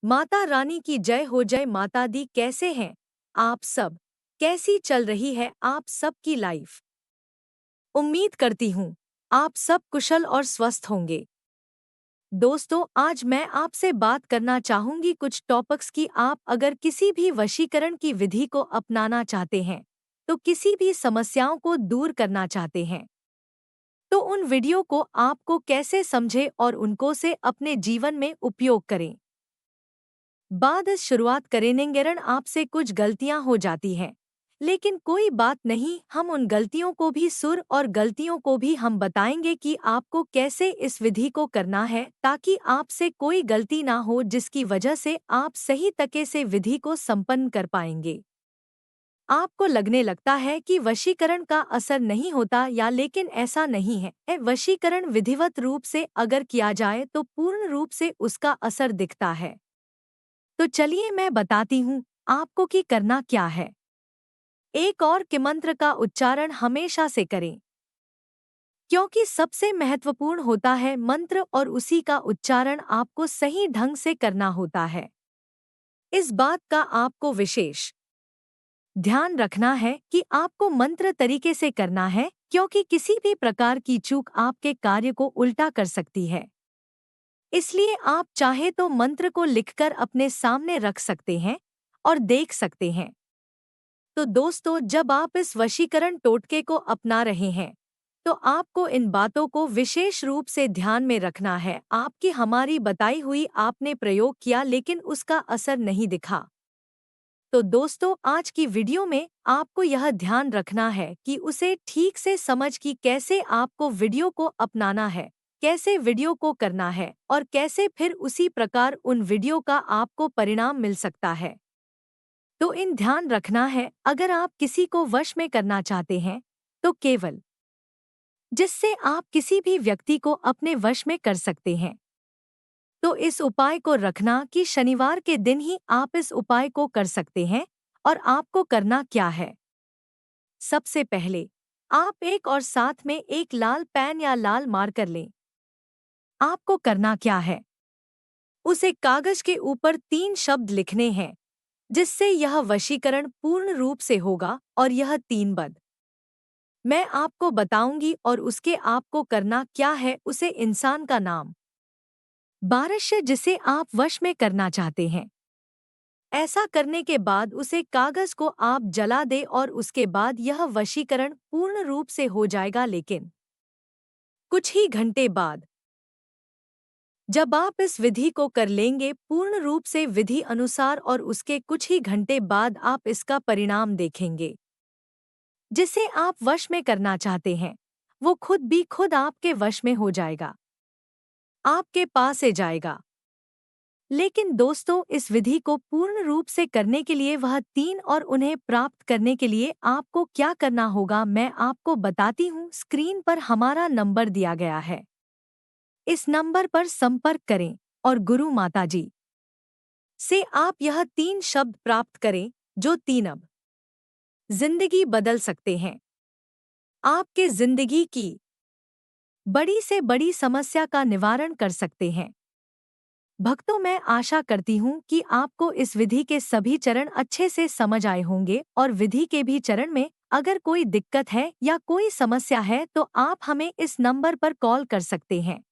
माता रानी की जय हो। जय माता दी। कैसे हैं आप सब? कैसी चल रही है आप सबकी लाइफ? उम्मीद करती हूँ आप सब कुशल और स्वस्थ होंगे। दोस्तों, आज मैं आपसे बात करना चाहूंगी कुछ टॉपिक्स की। आप अगर किसी भी वशीकरण की विधि को अपनाना चाहते हैं, तो किसी भी समस्याओं को दूर करना चाहते हैं, तो उन वीडियो को आपको कैसे समझे और उनको से अपने जीवन में उपयोग करें। बाद इस शुरुआत करेंगेरन आपसे कुछ गलतियां हो जाती हैं, लेकिन कोई बात नहीं, हम उन गलतियों को भी सुर और गलतियों को भी हम बताएंगे कि आपको कैसे इस विधि को करना है, ताकि आपसे कोई गलती ना हो जिसकी वजह से आप सही तरीके से विधि को संपन्न कर पाएंगे। आपको लगने लगता है कि वशीकरण का असर नहीं होता या, लेकिन ऐसा नहीं है। वशीकरण विधिवत रूप से अगर किया जाए तो पूर्ण रूप से उसका असर दिखता है। तो चलिए मैं बताती हूँ आपको कि करना क्या है। एक और के मंत्र का उच्चारण हमेशा से करें, क्योंकि सबसे महत्वपूर्ण होता है मंत्र और उसी का उच्चारण आपको सही ढंग से करना होता है। इस बात का आपको विशेष ध्यान रखना है कि आपको मंत्र तरीके से करना है, क्योंकि किसी भी प्रकार की चूक आपके कार्य को उल्टा कर सकती है। इसलिए आप चाहे तो मंत्र को लिखकर अपने सामने रख सकते हैं और देख सकते हैं। तो दोस्तों, जब आप इस वशीकरण टोटके को अपना रहे हैं, तो आपको इन बातों को विशेष रूप से ध्यान में रखना है। आपकी हमारी बताई हुई आपने प्रयोग किया, लेकिन उसका असर नहीं दिखा। तो दोस्तों, आज की वीडियो में आपको यह ध्यान रखना है कि उसे ठीक से समझ कि कैसे आपको वीडियो को अपनाना है, कैसे वीडियो को करना है और कैसे फिर उसी प्रकार उन वीडियो का आपको परिणाम मिल सकता है। तो इन ध्यान रखना है, अगर आप किसी को वश में करना चाहते हैं, तो केवल जिससे आप किसी भी व्यक्ति को अपने वश में कर सकते हैं, तो इस उपाय को रखना कि शनिवार के दिन ही आप इस उपाय को कर सकते हैं। और आपको करना क्या है? सबसे पहले आप एक और साथ में एक लाल पेन या लाल मार्कर लें। आपको करना क्या है? उसे कागज के ऊपर 3 शब्द लिखने हैं, जिससे यह वशीकरण पूर्ण रूप से होगा। और यह 3 पद मैं आपको बताऊंगी, और उसके आपको करना क्या है, उसे इंसान का नाम, बारश्य जिसे आप वश में करना चाहते हैं। ऐसा करने के बाद उसे कागज को आप जला दे और उसके बाद यह वशीकरण पूर्ण रूप से हो जाएगा। लेकिन कुछ ही घंटे बाद जब आप इस विधि को कर लेंगे पूर्ण रूप से विधि अनुसार, और उसके कुछ ही घंटे बाद आप इसका परिणाम देखेंगे। जिसे आप वश में करना चाहते हैं, वो खुद भी खुद आपके वश में हो जाएगा, आपके पास से जाएगा। लेकिन दोस्तों, इस विधि को पूर्ण रूप से करने के लिए वह 3 और उन्हें प्राप्त करने के लिए आपको क्या करना होगा, मैं आपको बताती हूँ। स्क्रीन पर हमारा नंबर दिया गया है, इस नंबर पर संपर्क करें और गुरु माताजी से आप यह 3 शब्द प्राप्त करें, जो 3 अब जिंदगी बदल सकते हैं। आपके जिंदगी की बड़ी से बड़ी समस्या का निवारण कर सकते हैं। भक्तों, मैं आशा करती हूँ कि आपको इस विधि के सभी चरण अच्छे से समझ आए होंगे, और विधि के भी चरण में अगर कोई दिक्कत है या कोई समस्या है तो आप हमें इस नंबर पर कॉल कर सकते हैं।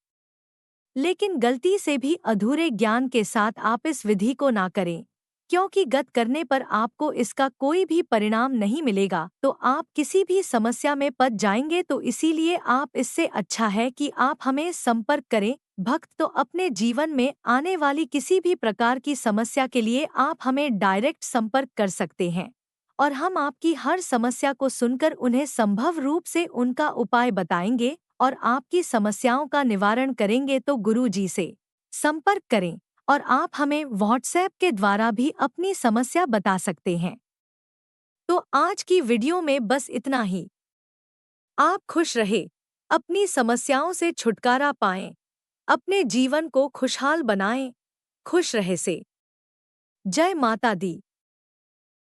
लेकिन गलती से भी अधूरे ज्ञान के साथ आप इस विधि को ना करें, क्योंकि गत करने पर आपको इसका कोई भी परिणाम नहीं मिलेगा, तो आप किसी भी समस्या में पड़ जाएंगे। तो इसीलिए आप इससे अच्छा है कि आप हमें संपर्क करें। भक्त तो अपने जीवन में आने वाली किसी भी प्रकार की समस्या के लिए आप हमें डायरेक्ट संपर्क कर सकते हैं, और हम आपकी हर समस्या को सुनकर उन्हें संभव रूप से उनका उपाय बताएंगे और आपकी समस्याओं का निवारण करेंगे। तो गुरु जी से संपर्क करें, और आप हमें व्हाट्सएप के द्वारा भी अपनी समस्या बता सकते हैं। तो आज की वीडियो में बस इतना ही। आप खुश रहे, अपनी समस्याओं से छुटकारा पाएं, अपने जीवन को खुशहाल बनाएं। खुश रहे से। जय माता दी।